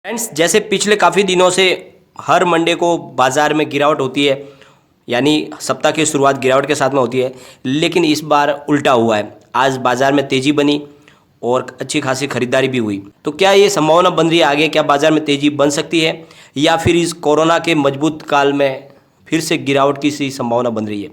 Friends, जैसे पिछले काफ़ी दिनों से हर मंडे को बाज़ार में गिरावट होती है, यानी सप्ताह की शुरुआत गिरावट के साथ में होती है, लेकिन इस बार उल्टा हुआ है। आज बाज़ार में तेज़ी बनी और अच्छी खासी खरीदारी भी हुई। तो क्या ये संभावना बन रही है आगे, क्या बाज़ार में तेज़ी बन सकती है या फिर इस कोरोना के मजबूत काल में फिर से गिरावट की सी संभावना बन रही है?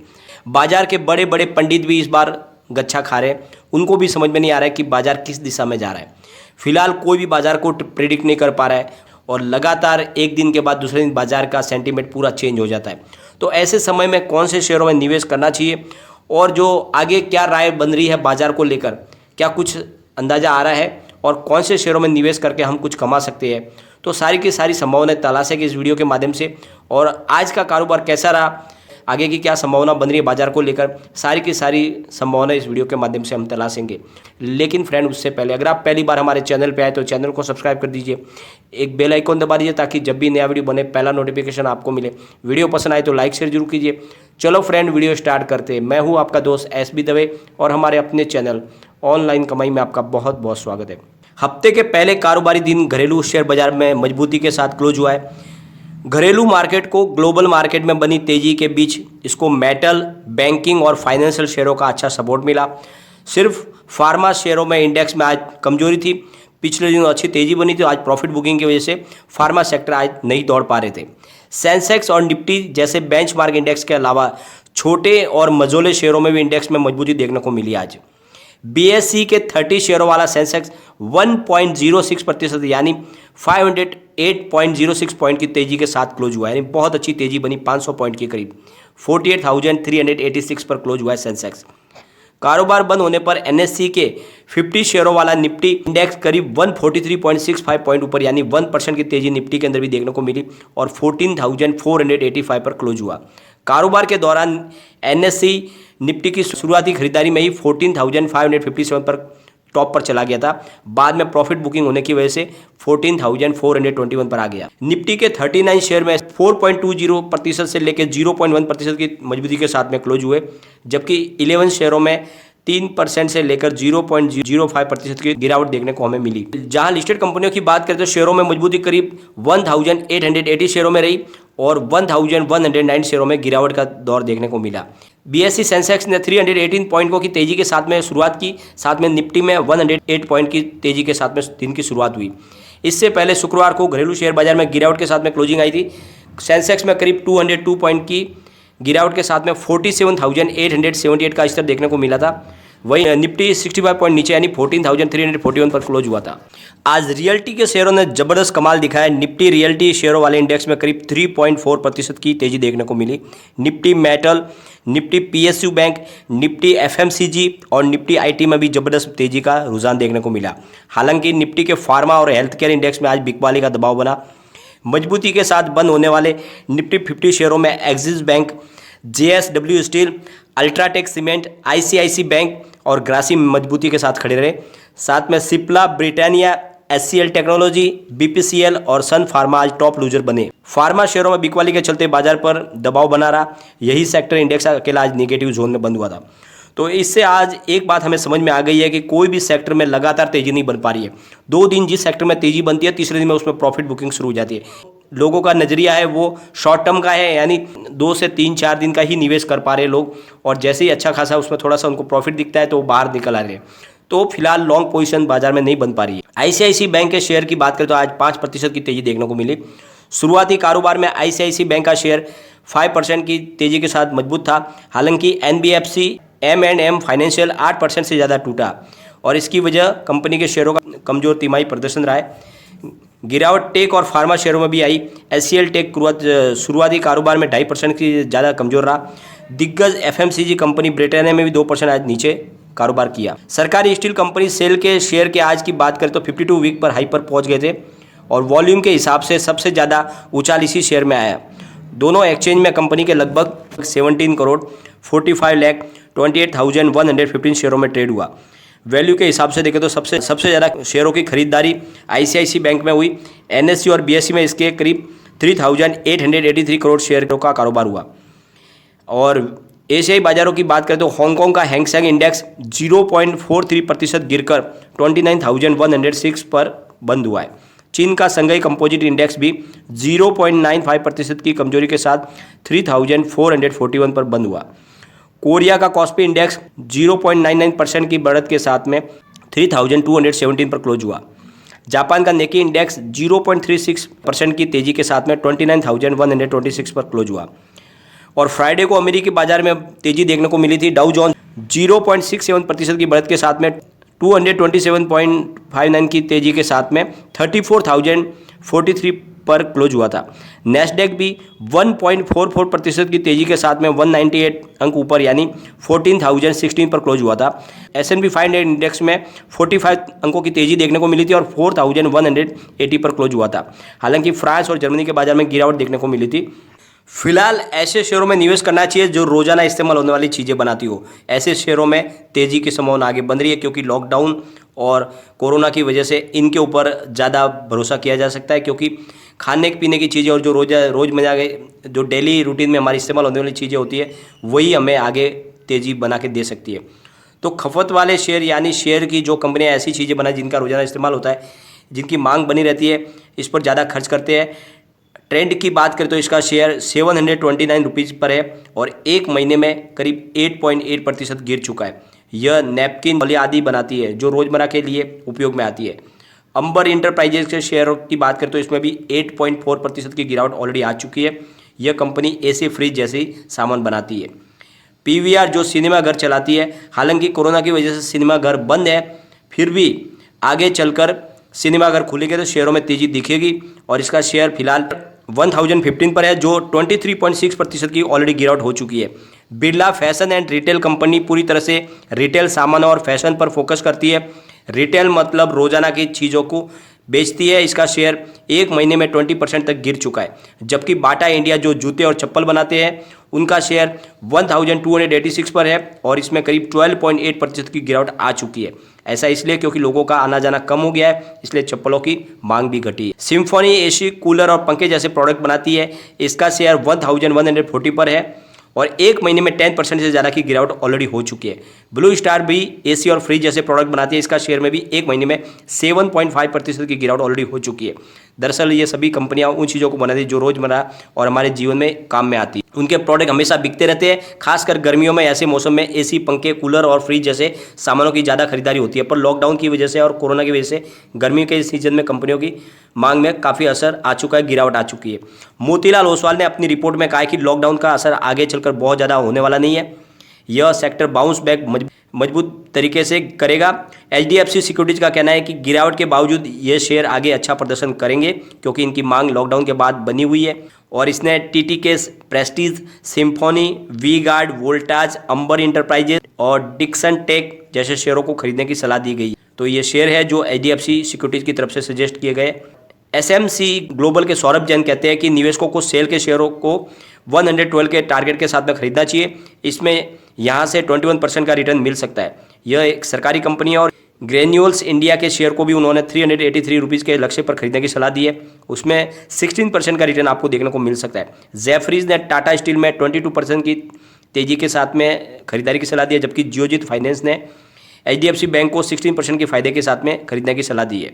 बाज़ार के बड़े बड़े पंडित भी इस बार गच्छा खा रहे हैं, उनको भी समझ में नहीं आ रहा है कि बाज़ार किस दिशा में जा रहा है। फिलहाल कोई भी बाज़ार को प्रेडिक्ट नहीं कर पा रहा है और लगातार एक दिन के बाद दूसरे दिन बाज़ार का सेंटीमेंट पूरा चेंज हो जाता है। तो ऐसे समय में कौन से शेयरों में निवेश करना चाहिए और जो आगे क्या राय बन रही है बाज़ार को लेकर, क्या कुछ अंदाज़ा आ रहा है और कौन से शेयरों में निवेश करके हम कुछ कमा सकते हैं, तो सारी की सारी संभावनाएं तलाशेंगे इस वीडियो के माध्यम से। और आज का कारोबार कैसा रहा, आगे की क्या संभावना बन रही है बाजार को लेकर, सारी की सारी संभावना इस वीडियो के माध्यम से हम तलाशेंगे। लेकिन फ्रेंड, उससे पहले अगर आप पहली बार हमारे चैनल पे आए तो चैनल को सब्सक्राइब कर दीजिए, एक बेल आइकन दबा दीजिए ताकि जब भी नया वीडियो बने पहला नोटिफिकेशन आपको मिले। वीडियो पसंद आए तो लाइक शेयर जरूर कीजिए। चलो फ्रेंड, वीडियो स्टार्ट करते हैं। मैं हूँ आपका दोस्त SB दवे और हमारे अपने चैनल ऑनलाइन कमाई में आपका बहुत बहुत स्वागत है। हफ्ते के पहले कारोबारी दिन घरेलू शेयर बाजार में मजबूती के साथ क्लोज हुआ है। घरेलू मार्केट को ग्लोबल मार्केट में बनी तेजी के बीच इसको मेटल, बैंकिंग और फाइनेंशियल शेयरों का अच्छा सपोर्ट मिला। सिर्फ फार्मा शेयरों में इंडेक्स में आज कमजोरी थी। पिछले दिनों अच्छी तेजी बनी थी, आज प्रॉफिट बुकिंग की वजह से फार्मा सेक्टर आज नहीं दौड़ पा रहे थे। सेंसेक्स और निफ्टी जैसे बेंचमार्क इंडेक्स के अलावा छोटे और मझोले शेयरों में भी इंडेक्स में मजबूती देखने को मिली। आज BSE के 30 शेयरों वाला सेंसेक्स 1.06% यानी 508.06 पॉइंट की तेजी के साथ क्लोज हुआ है, यानी बहुत अच्छी तेजी बनी, 500 पॉइंट के करीब 48,386 पर क्लोज हुआ है सेंसेक्स। कारोबार बंद होने पर NSE के 50 शेयरों वाला निफ्टी इंडेक्स करीब 143.65 पॉइंट ऊपर यानी 1% की तेजी निफ्टी के अंदर भी देखने को मिली और 14,485 पर क्लोज हुआ। कारोबार के दौरान NSE निफ्टी की शुरुआती खरीदारी में ही 14,557 पर टॉप पर चला गया था, बाद में प्रॉफिट बुकिंग होने की वजह से 14,421 पर आ गया। निफ्टी के 39 शेयर में 4.20% से लेकर 0.1% की मजबूती के साथ में क्लोज हुए, जबकि 11 शेयरों में 3% से लेकर 0.05% की गिरावट देखने को हमें मिली। जहां लिस्टेड कंपनियों की बात करें तो शेयरों में मजबूती करीब 1,880 शेयरों में रही और 1,109 शेयरों में गिरावट का दौर देखने को मिला। BSE सेंसेक्स ने 318 पॉइंटों की तेजी के साथ में शुरुआत की, साथ में निफ्टी में 108 पॉइंट की तेजी के साथ में दिन की शुरुआत हुई। इससे पहले शुक्रवार को घरेलू शेयर बाजार में गिरावट के साथ में क्लोजिंग आई थी। सेंसेक्स में करीब 202 पॉइंट की गिरावट के साथ में 47,878 का स्तर देखने को मिला था। वहीं निफ्टी 65 पॉइंट नीचे यानी 14,341 पर क्लोज हुआ था। आज रियल्टी के शेयरों ने जबरदस्त कमाल दिखाया। निफ्टी रियल्टी शेयरों वाले इंडेक्स में करीब 3.4% की तेजी देखने को मिली। Nifty metal, Nifty PSU bank, Nifty FMCG और निफ्टी IT में भी जबरदस्त तेजी का रुझान देखने को मिला। हालांकि निफ्टी के फार्मा और हेल्थ केयर इंडेक्स में आज बिकवाली का दबाव बना। मजबूती के साथ बंद होने वाले निफ्टी 50 शेयरों में axis bank, JSW steel, UltraTech cement, ICICI bank और ग्रासिम मजबूती के साथ खड़े रहे। साथ में Cipla, Britannia, SCL technology, BPCL और सन फार्मा आज टॉप लूजर बने। फार्मा शेयरों में बिकवाली के चलते बाजार पर दबाव बना रहा। यही सेक्टर इंडेक्स अकेला आज नेगेटिव जोन में बंद हुआ था। तो इससे आज एक बात हमें समझ में आ गई है कि कोई भी सेक्टर में लगातार तेजी नहीं बन पा रही है। 2 दिन जिस सेक्टर में तेजी बनती है, तीसरे दिन में उसमें प्रॉफिट बुकिंग शुरू हो जाती है। लोगों का नजरिया है वो शॉर्ट टर्म का है, यानी 2 से 3-4 दिन का ही निवेश कर पा रहे लोग, और जैसे ही अच्छा खासा उसमें थोड़ा सा उनको प्रॉफिट दिखता है तो वो बाहर निकल आ रहे हैं। तो फिलहाल लॉन्ग पोजीशन बाजार में नहीं बन पा रही है। ICICI बैंक के शेयर की बात करें तो आज 5% की तेजी देखने को मिली। शुरुआती कारोबार में ICICI बैंक का शेयर 5% की तेजी के साथ मजबूत था। हालांकि NBFC M&M फाइनेंशियल 8% से ज़्यादा टूटा और इसकी वजह कंपनी के शेयरों का कमजोर तिमाही प्रदर्शन रहा है। गिरावट टेक और फार्मा शेयरों में भी आई। SCL टेक शुरुआती कारोबार में 2.5% की ज़्यादा कमजोर रहा। दिग्गज FMCG कंपनी ब्रिटानिया में भी 2% आज नीचे कारोबार किया। सरकारी स्टील कंपनी सेल के शेयर के आज की बात करें तो 52 वीक पर हाई पर पहुंच गए थे और वॉल्यूम के हिसाब से सबसे ज़्यादा उछाल इसी शेयर में आया। दोनों एक्सचेंज में कंपनी के लगभग 17 करोड़ 45 लाख 28,115 शेयरों में ट्रेड हुआ। वैल्यू के हिसाब से देखें तो सबसे ज़्यादा शेयरों की खरीदारी ICICI बैंक में हुई। NSE और BSE में इसके करीब 3,883 करोड़ शेयरों का कारोबार हुआ। और एशियाई बाजारों की बात करें तो हांगकांग का हैंगसेंग इंडेक्स 0.43% गिरकर 29,106 पर बंद हुआ है। चीन का संघाई कंपोजिट इंडेक्स भी 0.95% की कमजोरी के साथ 3441 पर बंद हुआ। कोरिया का कॉस्पी इंडेक्स 0.99% की बढ़त के साथ में 3217 पर क्लोज हुआ। जापान का नेकी इंडेक्स 0.36% की तेजी के साथ में 29126 पर क्लोज हुआ। और फ्राइडे को अमेरिकी बाजार में तेजी देखने को मिली थी। डाउ जोन्स 0.67% की बढ़त के साथ में 227.59 की तेजी के साथ में 34,043 पर क्लोज हुआ था। नैस्डैक भी 1.44% की तेजी के साथ में 198 अंक ऊपर यानी 14,016 पर क्लोज हुआ था। S&P 500 इंडेक्स में 45 अंकों की तेजी देखने को मिली थी और 4,180 पर क्लोज हुआ था। हालांकि फ्रांस और जर्मनी के बाजार में गिरावट देखने को मिली थी। फिलहाल ऐसे शेयरों में निवेश करना चाहिए जो रोजाना इस्तेमाल होने वाली चीज़ें बनाती हो। ऐसे शेयरों में तेजी की संभावना आगे बन रही है क्योंकि लॉकडाउन और कोरोना की वजह से इनके ऊपर ज़्यादा भरोसा किया जा सकता है, क्योंकि खाने पीने की चीज़ें और जो रोज़मर्रा के जो डेली रूटीन में हमारी इस्तेमाल होने वाली चीज़ें होती है वही हमें आगे तेज़ी बना के दे सकती है। तो खपत वाले शेयर यानी शेयर की जो कंपनियाँ ऐसी चीज़ें बनाए जिनका रोजाना इस्तेमाल होता है, जिनकी मांग बनी रहती है, इस पर ज़्यादा खर्च करते हैं। ट्रेंड की बात करें तो इसका शेयर 729 रुपीज़ पर है और एक महीने में करीब 8.8% गिर चुका है। यह नैपकिन वाली आदि बनाती है जो रोज़मर्रा के लिए उपयोग में आती है। अंबर इंटरप्राइजेज के शेयरों की बात करें तो इसमें भी 8.4% की गिरावट ऑलरेडी आ चुकी है। यह कंपनी एसी फ्रिज जैसी सामान बनाती है। PVR जो सिनेमा घर चलाती है, हालांकि कोरोना की वजह से सिनेमा घर बंद है, फिर भी आगे चलकर सिनेमा घर खुलेंगे तो शेयरों में तेजी दिखेगी और इसका शेयर फिलहाल 1015 पर है जो 23.6% की ऑलरेडी गिरावट हो चुकी है। Birla fashion and retail company पूरी तरह से रिटेल सामान और फैशन पर फोकस करती है। रिटेल मतलब रोजाना की चीज़ों को बेचती है। इसका शेयर एक महीने में 20% तक गिर चुका है। जबकि बाटा इंडिया जो जूते और चप्पल बनाते हैं उनका शेयर 1286 पर है और इसमें करीब 12.8% की गिरावट आ चुकी है। ऐसा इसलिए क्योंकि लोगों का आना जाना कम हो गया है, इसलिए चप्पलों की मांग भी घटी है। सिम्फनी एसी कूलर और पंखे जैसे प्रोडक्ट बनाती है। इसका शेयर 1140 पर है और एक महीने में 10% से ज़्यादा की गिरावट ऑलरेडी हो चुकी है। ब्लू स्टार भी एसी और फ्रिज जैसे प्रोडक्ट बनाती है। इसका शेयर में भी एक महीने में 7.5% की गिरावट ऑलरेडी हो चुकी है। दरअसल ये सभी कंपनियां उन चीज़ों को बनाती है जो रोज़मर्रा और हमारे जीवन में काम में आती है। उनके प्रोडक्ट हमेशा बिकते रहते हैं। खासकर गर्मियों में ऐसे मौसम में एसी, पंखे, कूलर और फ्रिज जैसे सामानों की ज़्यादा खरीदारी होती है। पर लॉकडाउन की वजह से और कोरोना की वजह से गर्मी के सीजन में कंपनियों की मांग में काफ़ी असर आ चुका है, गिरावट आ चुकी है। मोतीलाल ओसवाल ने अपनी रिपोर्ट में कहा है कि लॉकडाउन का असर आगे चलकर बहुत ज़्यादा होने वाला नहीं है। यह सेक्टर बाउंस बैक मजबूत तरीके से करेगा। HDFC सिक्योरिटीज का कहना है कि गिरावट के बावजूद ये शेयर आगे अच्छा प्रदर्शन करेंगे क्योंकि इनकी मांग लॉकडाउन के बाद बनी हुई है और इसने TTK प्रेस्टीज, सिम्फनी, V-गार्ड, वोल्टाज, अंबर इंटरप्राइजेज और डिक्सन टेक जैसे शेयरों को खरीदने की सलाह दी गई। तो ये शेयर है जो HDFC सिक्योरिटीज की तरफ से सजेस्ट किए गए। SMC ग्लोबल के सौरभ जैन कहते हैं कि निवेशकों को सेल के शेयरों को 112 के टारगेट के साथ में खरीदना चाहिए। इसमें यहाँ से 21% का रिटर्न मिल सकता है। यह एक सरकारी कंपनी है और ग्रेन्यूल्स इंडिया के शेयर को भी उन्होंने 383 रुपीज़ के लक्ष्य पर खरीदने की सलाह दी है। उसमें 16% का रिटर्न आपको देखने को मिल सकता है। जेफरीज ने टाटा स्टील में 22% की तेजी के साथ में खरीदारी की सलाह दी है, जबकि जियोजीत फाइनेंस ने HDFC बैंक को 16% के फायदे के साथ में खरीदने की सलाह दी है।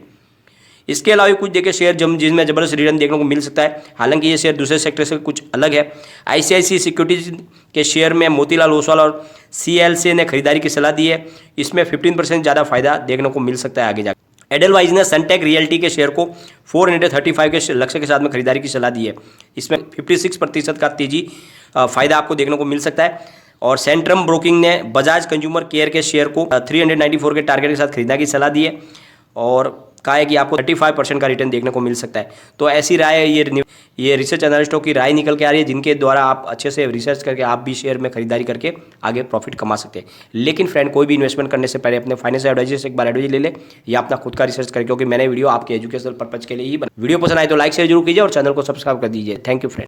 इसके अलावा कुछ देखे शेयर जिनमें जबरदस्त रिटर्न देखने को मिल सकता है। हालांकि ये शेयर दूसरे सेक्टर से कुछ अलग है। ICICI सिक्योरिटीज के शेयर में मोतीलाल ओसवाल और CLC ने खरीदारी की सलाह दी है। इसमें 15% ज़्यादा फायदा देखने को मिल सकता है आगे जाकर। एडलवाइज ने सनटेक रियल्टी के शेयर को 435 के लक्ष्य के साथ में खरीदारी की सलाह दी है। इसमें 56% का तेजी फायदा आपको देखने को मिल सकता है। और सेंट्रम ब्रोकिंग ने बजाज कंज्यूमर केयर के शेयर को 394 के टारगेट के साथ खरीदने की सलाह दी है और कहा है कि आपको 35% का रिटर्न देखने को मिल सकता है। तो ऐसी राय ये रिसर्च एनालिस्टों की राय निकल के आ रही है जिनके द्वारा आप अच्छे से रिसर्च करके आप भी शेयर में खरीदारी करके आगे प्रॉफिट कमा सकते हैं। लेकिन फ्रेंड, कोई भी इन्वेस्टमेंट करने से पहले अपने फाइनेंशियल एडवाइजर से एक बार एडवाइस ले ले या अपना खुद का रिसर्च करें, क्योंकि मैंने वीडियो आपके एजुकेशनल पर्पज के लिए ही बना। वीडियो पसंद आए तो लाइक शेयर जरूर कीजिए और चैनल को सब्सक्राइब कर दीजिए। Thank you friend.